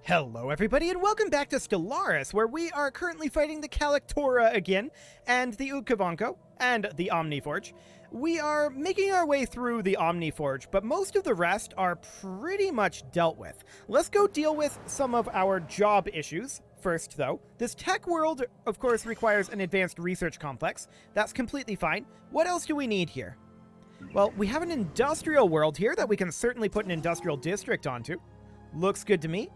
Hello everybody and welcome back to Stellaris, where we are currently fighting the Calictora again, and the Ukkavanko, and the Omniforge. We are making our way through the Omniforge, but most of the rest are pretty much dealt with. Let's go deal with some of our job issues. First, though, this tech world, of course, requires an advanced research complex. That's completely fine. What else do we need here? Well, we have an industrial world here that we can certainly put an industrial district onto. Looks good to me.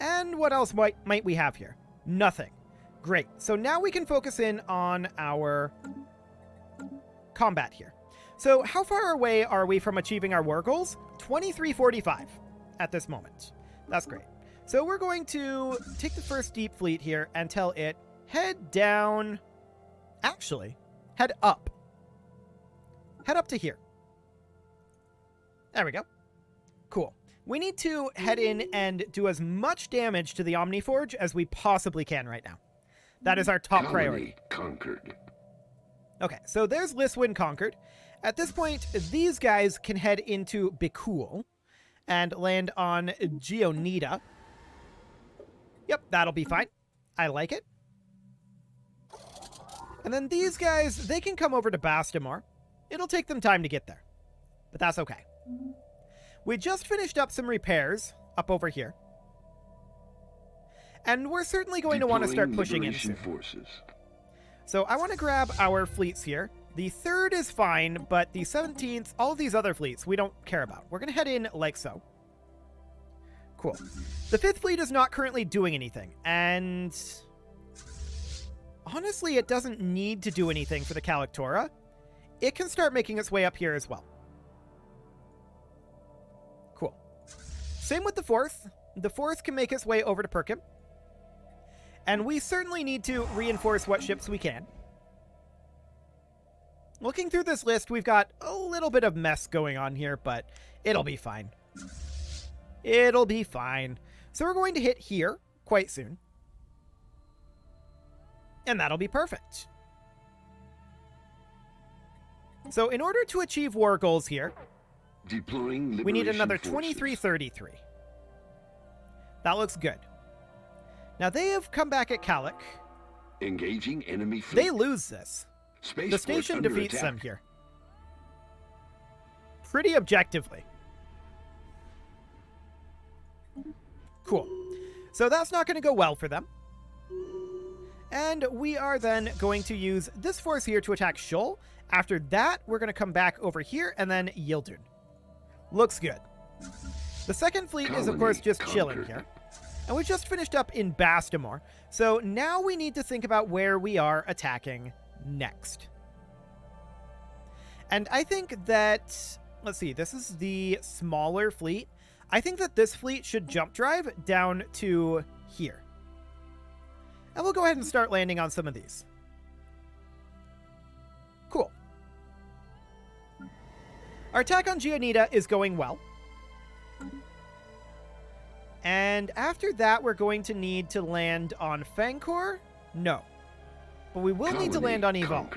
And what else might we have here? Nothing. Great. So now we can focus in on our combat here. So how far away are we from achieving our war goals? 2345 at this moment. That's great. So we're going to take the first deep fleet here and tell it, head down. Actually, head up. Head up to here. There we go. Cool. We need to head in and do as much damage to the Omniforge as we possibly can right now. That is our top priority. Conquered. Okay, so there's Liswyn conquered. At this point, these guys can head into Bikul and land on Geonida. Yep, that'll be fine. I like it. And then these guys, they can come over to Bastamor. It'll take them time to get there, but that's okay. We just finished up some repairs up over here. And we're certainly going to want to start pushing in soon. Forces. So I want to grab our fleets here. The 3rd is fine, but the 17th, all of these other fleets, we don't care about. We're going to head in like so. Cool. The 5th fleet is not currently doing anything, and honestly, it doesn't need to do anything for the Calictora. It can start making its way up here as well. Cool. Same with the 4th. The 4th can make its way over to Perkin. And we certainly need to reinforce what ships we can. Looking through this list, we've got a little bit of mess going on here, but it'll be fine. It'll be fine. So we're going to hit here quite soon. And that'll be perfect. So in order to achieve war goals here, deploying we need another forces. 2333. That looks good. Now they have come back at Calic. Engaging enemy fleet. They lose this. Space The force station under defeats attack. them here. Pretty objectively. Cool. So that's not going to go well for them. And we are then going to use this force here to attack Shoal. After that, we're going to come back over here and then Yildun. Looks good. The 2nd fleet is, of course, just chilling here. And we just finished up in Bastamor. So now we need to think about where we are attacking next. And I think that, let's see, this is the smaller fleet. I think that this fleet should jump drive down to here. And we'll go ahead and start landing on some of these. Cool. Our attack on Geonida is going well. And after that, we're going to need to land on Fangkor? No. But we will need to land on Eval.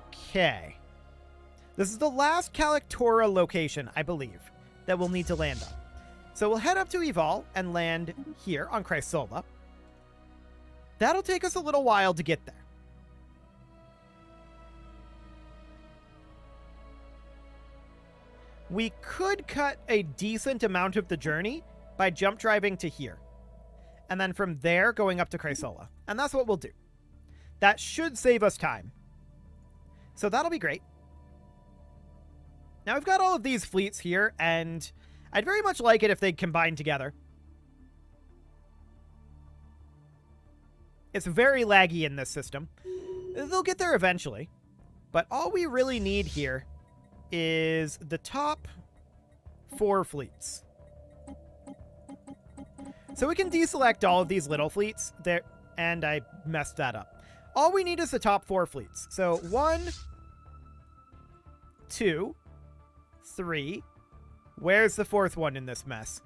Okay. This is the last Calictora location, I believe, that we'll need to land on. So we'll head up to Eval and land here on Chrysola. That'll take us a little while to get there. We could cut a decent amount of the journey by jump driving to here. And then from there, going up to Chrysola. And that's what we'll do. That should save us time. So that'll be great. Now, I've got all of these fleets here, and I'd very much like it if they'd combine together. It's very laggy in this system. They'll get there eventually. But all we really need here is the top 4 fleets. So we can deselect all of these little fleets there, and I messed that up. All we need is the top 4 fleets. So 1, 2, 3. Where's the 4th one in this mess?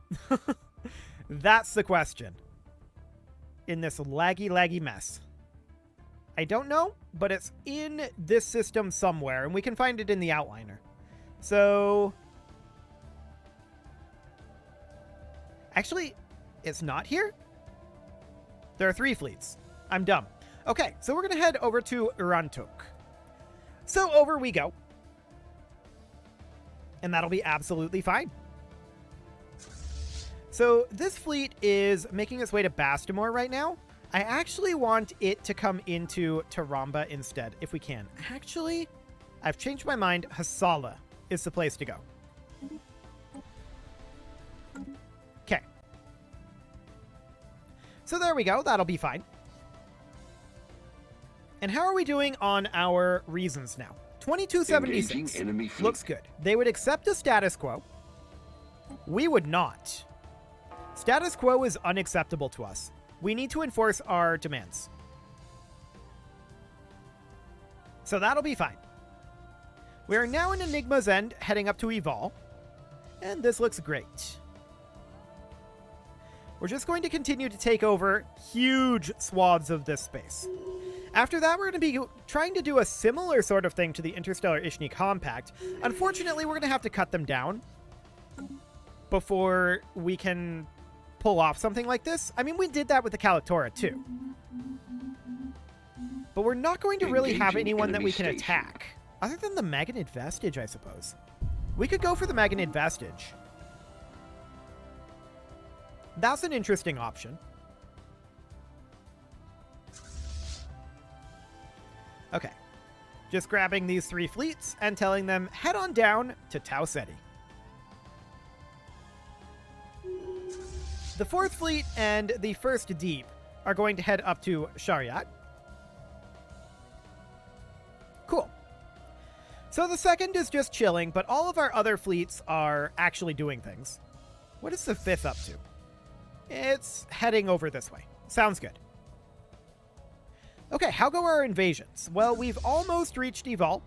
That's the question. In this laggy mess. I don't know, but it's in this system somewhere, and we can find it in the outliner. So Actually, it's not here? There are 3 fleets. I'm dumb. Okay, so we're going to head over to Urantuk. So over we go. And that'll be absolutely fine. So this fleet is making its way to Bastamore right now. I actually want it to come into Taramba instead, if we can. Actually, I've changed my mind. Hasala is the place to go. Okay. So there we go. That'll be fine. And how are we doing on our reasons now? 2276. Enemy fleet. Looks good. They would accept a status quo. We would not. Status quo is unacceptable to us. We need to enforce our demands. So that'll be fine. We are now in Enigma's End, heading up to Evol. And this looks great. We're just going to continue to take over huge swaths of this space. After that, we're going to be trying to do a similar sort of thing to the Interstellar Ishni Compact. Unfortunately, we're going to have to cut them down before we can pull off something like this. I mean, we did that with the Calictora too. But we're not going to really have anyone that we can attack. Other than the Magnid Vestige, I suppose. We could go for the Magnid Vestige. That's an interesting option. Okay. Just grabbing these 3 fleets and telling them head on down to Tau Ceti. The 4th fleet and the 1st Deep are going to head up to Shariat. Cool. So the 2nd is just chilling, but all of our other fleets are actually doing things. What is the 5th up to? It's heading over this way. Sounds good. Okay, how go our invasions? Well, we've almost reached Evol.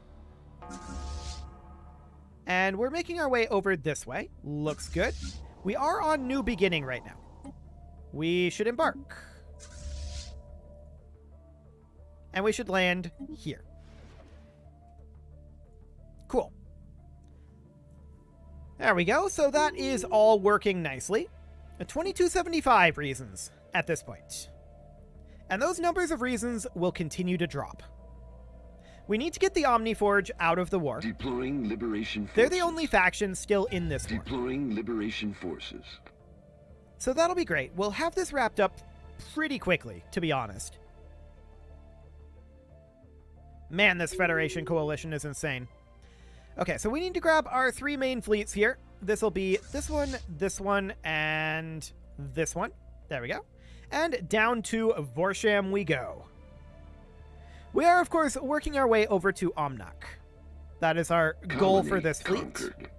And we're making our way over this way. Looks good. We are on New Beginning right now. We should embark. And we should land here. Cool. There we go. So that is all working nicely. 2275 reasons at this point. And those numbers of reasons will continue to drop. We need to get the Omniforge out of the war. Deploying Liberation Forces. They're the only faction still in this war. Deploying Liberation Forces. So that'll be great. We'll have this wrapped up pretty quickly, to be honest. Man, this Federation coalition is insane. Okay, so we need to grab our 3 main fleets here. This will be this one, and this one. There we go. And down to Vorsham we go. We are, of course, working our way over to Omnak. That is our goal for this fleet. Conquered.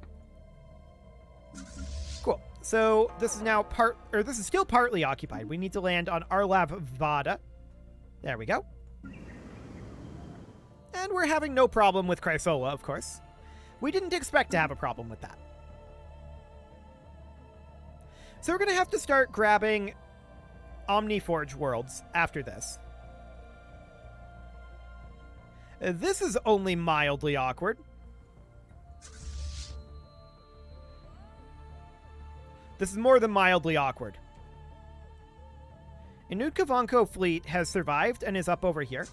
Cool. So this is now this is still partly occupied. We need to land on Arlav Vada. There we go. And we're having no problem with Chrysola, of course. We didn't expect to have a problem with that. So we're going to have to start grabbing Omniforge worlds after this. This is only mildly awkward. This is more than mildly awkward. Inukvanko fleet has survived and is up over here.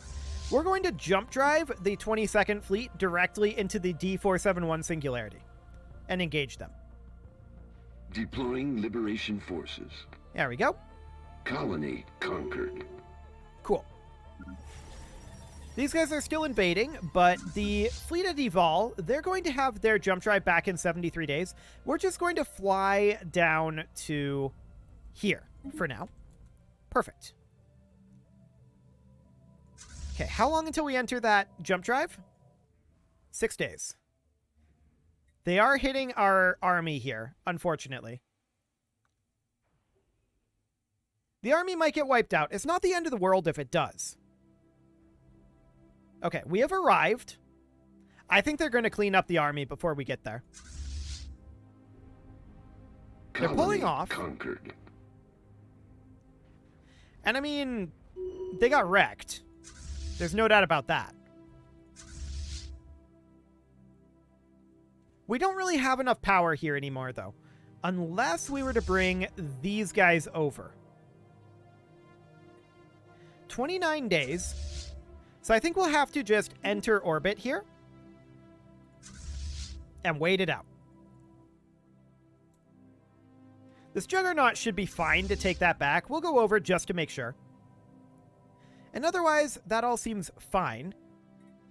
We're going to jump drive the 22nd fleet directly into the D471 Singularity and engage them. Deploying Liberation Forces. There we go. Colony conquered. Cool. These guys are still invading, but the fleet at Evol, they're going to have their jump drive back in 73 days. We're just going to fly down to here for now. Perfect. Okay, how long until we enter that jump drive? 6 days. They are hitting our army here, unfortunately. The army might get wiped out. It's not the end of the world if it does. Okay, we have arrived. I think they're going to clean up the army before we get there. They're pulling off. Conquered. And I mean, they got wrecked. There's no doubt about that. We don't really have enough power here anymore, though. Unless we were to bring these guys over. 29 days. So I think we'll have to just enter orbit here. And wait it out. This Juggernaut should be fine to take that back. We'll go over just to make sure. And otherwise, that all seems fine.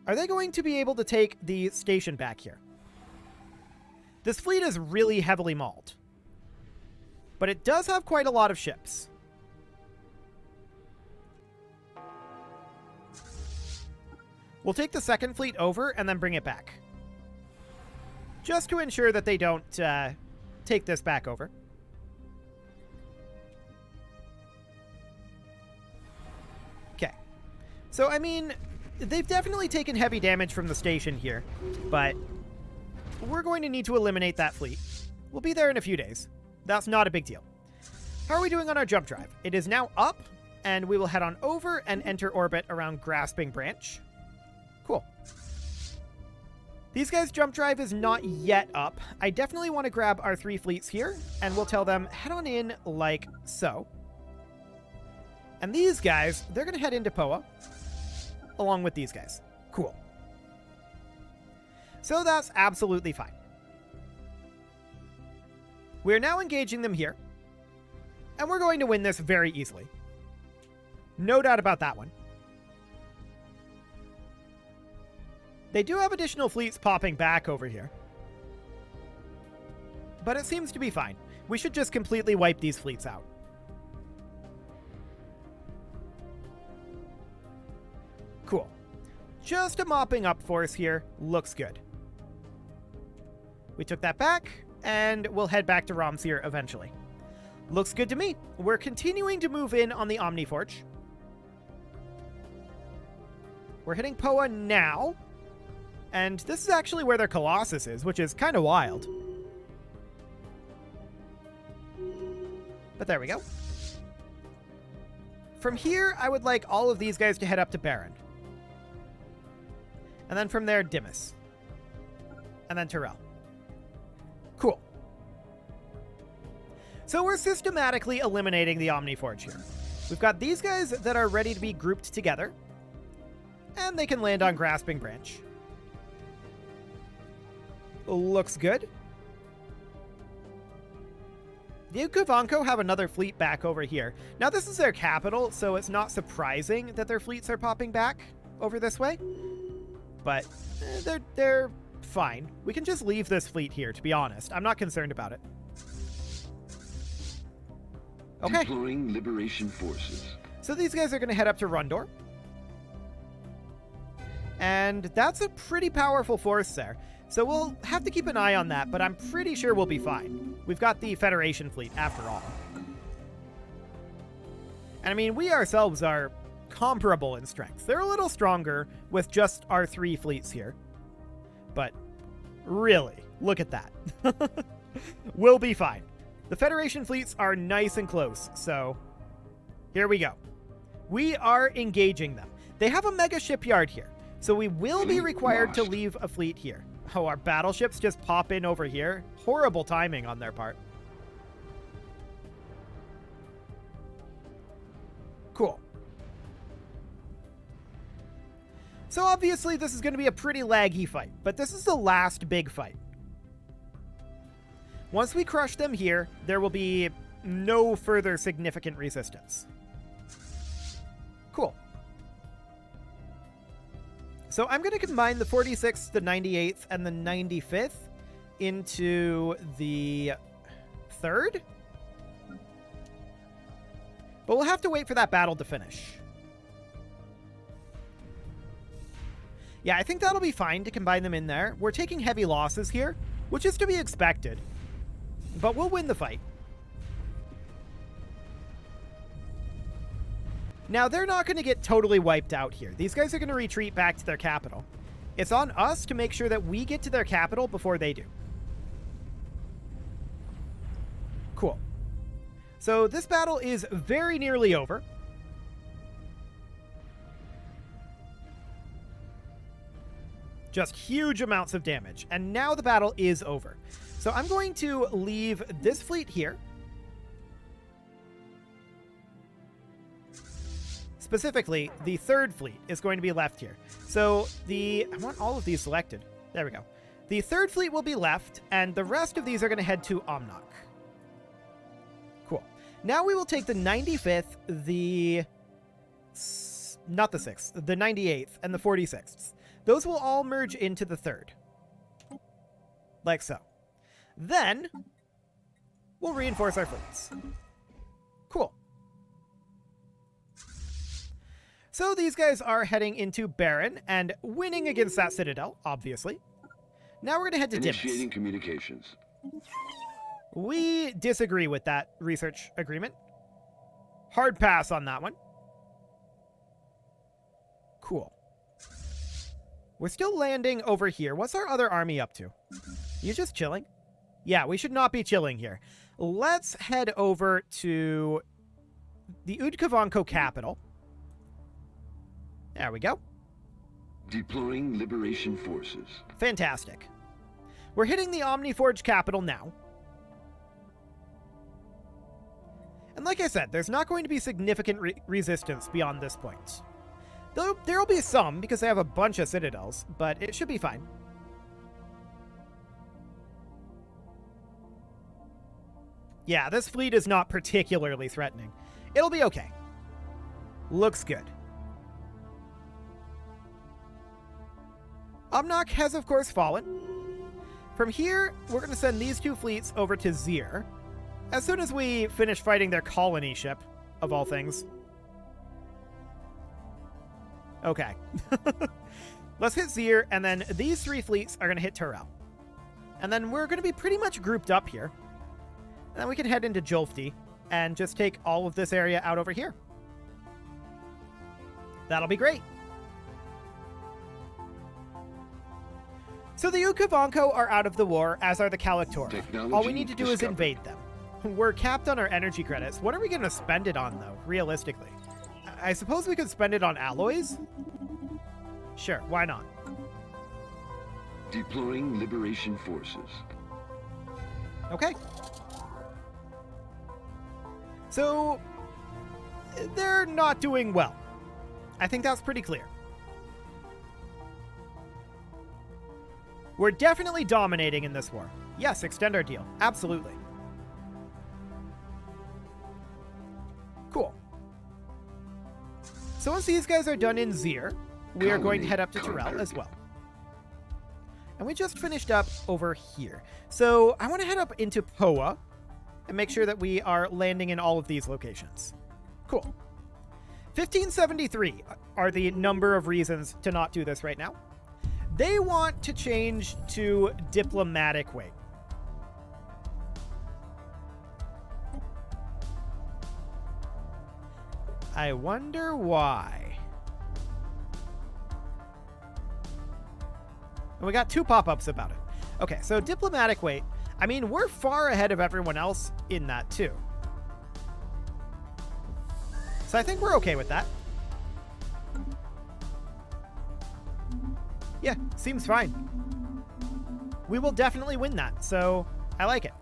Are they going to be able to take the station back here? This fleet is really heavily mauled. But it does have quite a lot of ships. We'll take the second fleet over and then bring it back. Just to ensure that they don't take this back over. Okay. So, I mean, they've definitely taken heavy damage from the station here, but we're going to need to eliminate that fleet. We'll be there in a few days. That's not a big deal. How are we doing on our jump drive? It is now up, and we will head on over and enter orbit around Grasping Branch. Cool. These guys' jump drive is not yet up. I definitely want to grab our 3 fleets here, and we'll tell them, head on in like so. And these guys, they're going to head into POA, along with these guys. Cool. So that's absolutely fine. We're now engaging them here, and we're going to win this very easily. No doubt about that one. They do have additional fleets popping back over here. But it seems to be fine. We should just completely wipe these fleets out. Cool. Just a mopping up force here. Looks good. We took that back, and we'll head back to Romsir eventually. Looks good to me. We're continuing to move in on the Omniforge. We're hitting POA now. And this is actually where their Colossus is, which is kind of wild. But there we go. From here, I would like all of these guys to head up to Baron. And then from there, Dimas. And then Tyrell. Cool. So we're systematically eliminating the Omniforge here. We've got these guys that are ready to be grouped together. And they can land on Grasping Branch. Looks good. The Ukovanko have another fleet back over here. Now, this is their capital, so it's not surprising that their fleets are popping back over this way. But they're fine. We can just leave this fleet here, to be honest. I'm not concerned about it. Okay. Deploying Liberation Forces. So these guys are going to head up to Rundor. And that's a pretty powerful force there. So we'll have to keep an eye on that, but I'm pretty sure we'll be fine. We've got the Federation fleet, after all. And I mean, we ourselves are comparable in strength. They're a little stronger with just our 3 fleets here. But really, look at that. We'll be fine. The Federation fleets are nice and close, so here we go. We are engaging them. They have a mega shipyard here, so we will be required to leave a fleet here. Oh, our battleships just pop in over here. Horrible timing on their part. Cool. So obviously this is going to be a pretty laggy fight, but this is the last big fight. Once we crush them here, there will be no further significant resistance. Cool. So I'm going to combine the 46th, the 98th, and the 95th into the 3rd. But we'll have to wait for that battle to finish. Yeah, I think that'll be fine to combine them in there. We're taking heavy losses here, which is to be expected. But we'll win the fight. Now, they're not going to get totally wiped out here. These guys are going to retreat back to their capital. It's on us to make sure that we get to their capital before they do. Cool. So this battle is very nearly over. Just huge amounts of damage. And now the battle is over. So I'm going to leave this fleet here. Specifically, the third fleet is going to be left here. So I want all of these selected. There we go. The third fleet will be left, and the rest of these are going to head to Omnok. Cool. Now we will take the 95th, not the 6th, the 98th, and the 46th. Those will all merge into the third. Like so. Then, we'll reinforce our fleets. Cool. So these guys are heading into Baron and winning against that Citadel, obviously. Now we're going to head to Initiating Dimmits. communications. We disagree with that research agreement. Hard pass on that one. Cool. We're still landing over here. What's our other army up to? You just chilling? Yeah, we should not be chilling here. Let's head over to the Udkovanko capital. There we go. Deploying liberation forces. Fantastic. We're hitting the Omniforge capital now. And like I said, there's not going to be significant resistance beyond this point. Though there'll be some, because they have a bunch of citadels, but it should be fine. Yeah, this fleet is not particularly threatening. It'll be okay. Looks good. Omnok has, of course, fallen. From here, we're going to send these two fleets over to Zir, as soon as we finish fighting their colony ship, of all things. Okay. Let's hit Zir, and then these three fleets are going to hit Turel. And then we're going to be pretty much grouped up here. And then we can head into Jolfti and just take all of this area out over here. That'll be great. So the Ukovanko are out of the war, as are the Kalaktora. All we need to do is invade them. We're capped on our energy credits. What are we going to spend it on, though, realistically? I suppose we could spend it on alloys? Sure, why not? Deploying liberation forces. Okay. So, they're not doing well. I think that's pretty clear. We're definitely dominating in this war. Yes, extend our deal. Absolutely. Cool. So once these guys are done in Zir, we are going to head up to Turel as well. And we just finished up over here. So I want to head up into Poa and make sure that we are landing in all of these locations. Cool. 1573 are the number of reasons to not do this right now. They want to change to diplomatic weight. I wonder why. And we got two pop-ups about it. Okay, so diplomatic weight. I mean, we're far ahead of everyone else in that too. So I think we're okay with that. Yeah, seems fine. We will definitely win that, so I like it.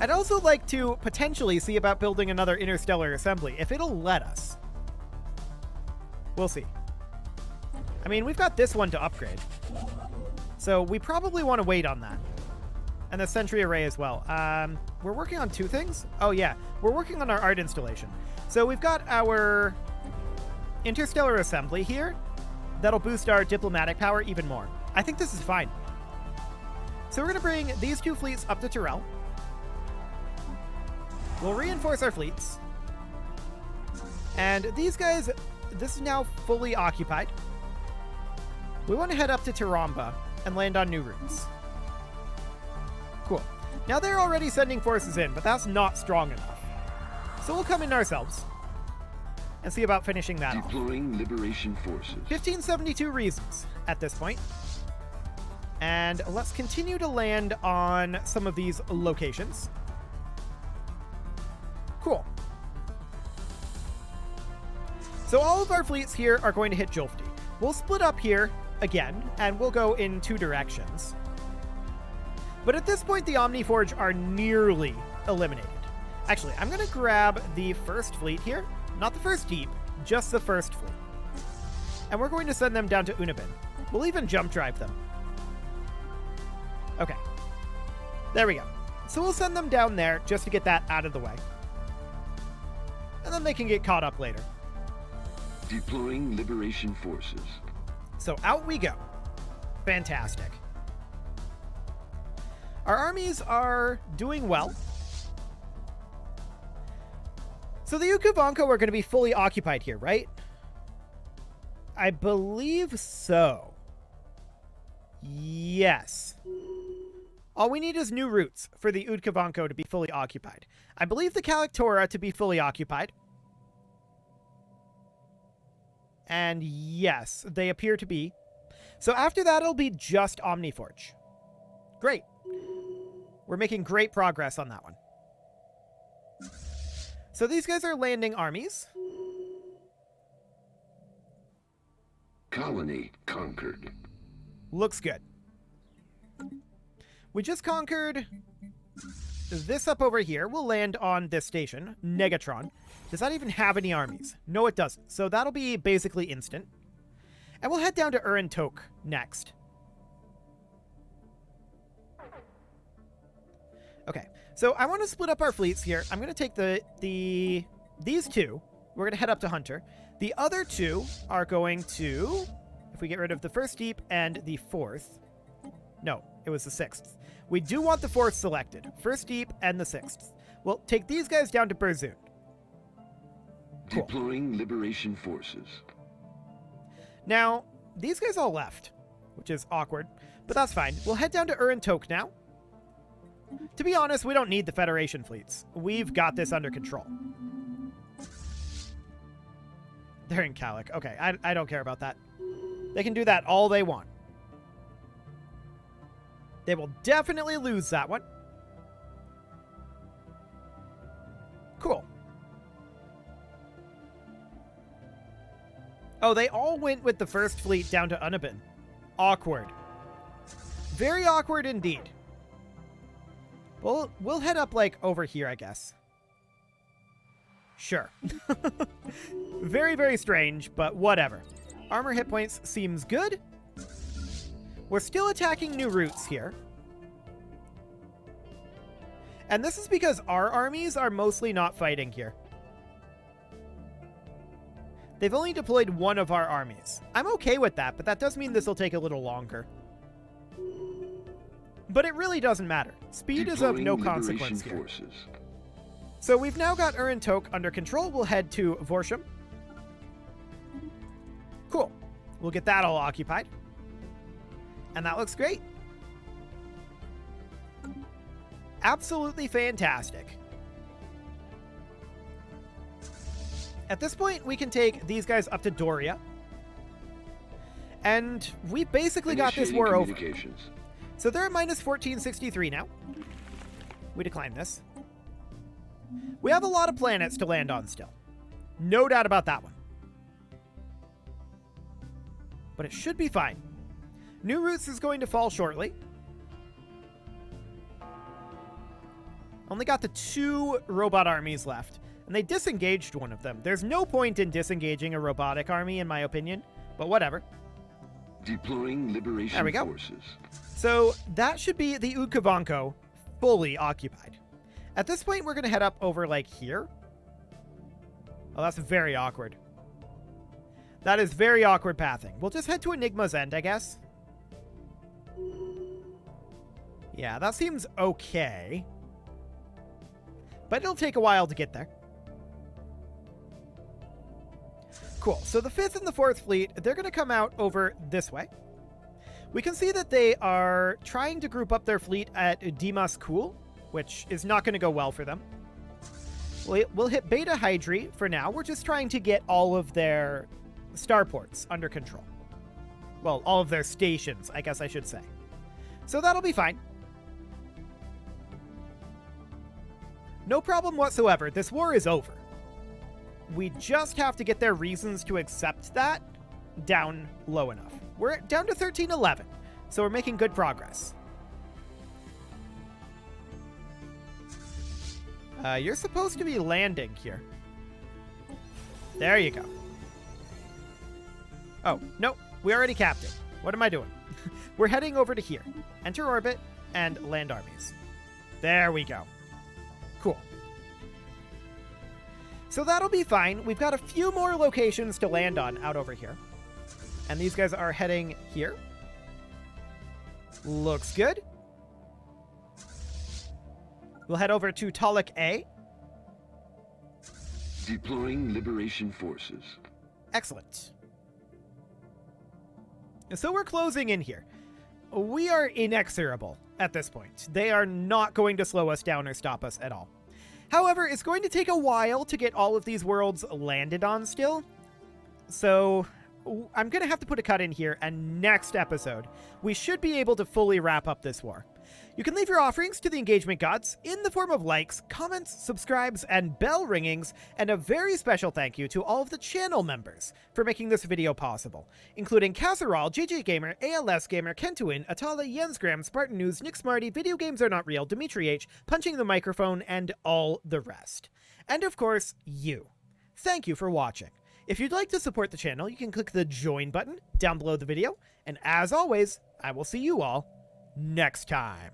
I'd also like to potentially see about building another interstellar assembly, if it'll let us. We'll see. I mean, we've got this one to upgrade, so we probably want to wait on that. And the sentry array as well. We're working on two things? Oh yeah, we're working on our art installation. So we've got our interstellar assembly here that'll boost our diplomatic power even more. I think this is fine. So we're going to bring these two fleets up to Turel. We'll reinforce our fleets. And these guys, this is now fully occupied. We want to head up to Tiramba and land on new routes. Cool. Now they're already sending forces in, but that's not strong enough. So we'll come in ourselves and see about finishing that off. Deploying liberation forces. 1572 reasons at this point. And let's continue to land on some of these locations. Cool. So all of our fleets here are going to hit Jolfti. We'll split up here again, and we'll go in 2 directions. But at this point, the Omniforge are nearly eliminated. Actually, I'm going to grab the first fleet here. Not the first deep, just the first fleet. And we're going to send them down to Unibin. We'll even jump drive them. Okay. There we go. So we'll send them down there just to get that out of the way. And then they can get caught up later. Deploying liberation forces. So out we go. Fantastic. Our armies are doing well. So the Ukovanko are going to be fully occupied here, right? I believe so. Yes. All we need is new routes for the Ukovanko to be fully occupied. I believe the Calictora to be fully occupied. And yes, they appear to be. So after that, it'll be just Omniforge. Great. We're making great progress on that one. So these guys are landing armies. Colony conquered. Looks good. We just conquered this up over here. We'll land on this station, Negatron. Does that even have any armies? No, it doesn't. So that'll be basically instant. And we'll head down to Urin Tok next. Okay, so I want to split up our fleets here. I'm going to take these 2. We're going to head up to Hunter. The other 2 are going to, if we get rid of the first deep and the 4th. No, it was the 6th. We do want the 4th selected. First deep and the 6th. We'll take these guys down to Berzun. Cool. Deploying liberation forces. Now, these guys all left, which is awkward, but that's fine. We'll head down to Urin Tok now. To be honest, we don't need the Federation fleets. We've got this under control. They're in Calic. Okay, I don't care about that. They can do that all they want. They will definitely lose that one. Cool. Oh, they all went with the first fleet down to Unibin. Awkward. Very awkward indeed. We'll head up, like, over here, I guess. Sure. Very, very strange, but whatever. Armor hit points seems good. We're still attacking new routes here. And this is because our armies are mostly not fighting here. They've only deployed one of our armies. I'm okay with that, but that does mean this will take a little longer. But it really doesn't matter. Speed is of no consequence here. Forces. So we've now got Urin Tok under control. We'll head to Vorsham. Cool. We'll get that all occupied. And that looks great. Absolutely fantastic. At this point, we can take these guys up to Doria. And we basically got this war over. So they're at minus 1463 now. We decline this. We have a lot of planets to land on still. No doubt about that one. But it should be fine. New Routes is going to fall shortly. Only got the 2 robot armies left. And they disengaged one of them. There's no point in disengaging a robotic army, in my opinion. But whatever. Deploying liberation there we go. Forces. So that should be the Ukovanko fully occupied. At this point, we're going to head up over, like, here. Oh, that's very awkward. That is very awkward pathing. We'll just head to Enigma's End, I guess. Yeah, that seems okay. But it'll take a while to get there. Cool. So the 5th and the 4th Fleet, they're going to come out over this way. We can see that they are trying to group up their fleet at Dimas Kul, which is not going to go well for them. We'll hit Beta Hydri for now. We're just trying to get all of their starports under control. Well, all of their stations, I guess I should say. So that'll be fine. No problem whatsoever. This war is over. We just have to get their reasons to accept that down low enough. We're down to 1311, so we're making good progress. You're supposed to be landing here. There you go. Oh, no, we already capped it. What am I doing? We're heading over to here. Enter orbit and land armies. There we go. Cool. So that'll be fine. We've got a few more locations to land on out over here. And these guys are heading here. Looks good. We'll head over to Talik A. Deploying liberation forces. Excellent. So we're closing in here. We are inexorable at this point. They are not going to slow us down or stop us at all. However, it's going to take a while to get all of these worlds landed on still. So I'm going to have to put a cut in here, and next episode, we should be able to fully wrap up this war. You can leave your offerings to the engagement gods in the form of likes, comments, subscribes, and bell ringings, and a very special thank you to all of the channel members for making this video possible, including Casserole, JJ Gamer, ALS Gamer, Kentuin, Atala, Jensgram, Spartan News, Nick Smarty, Video Games Are Not Real, Dimitri H, Punching the Microphone, and all the rest. And of course, you. Thank you for watching. If you'd like to support the channel, you can click the join button down below the video, and as always, I will see you all next time.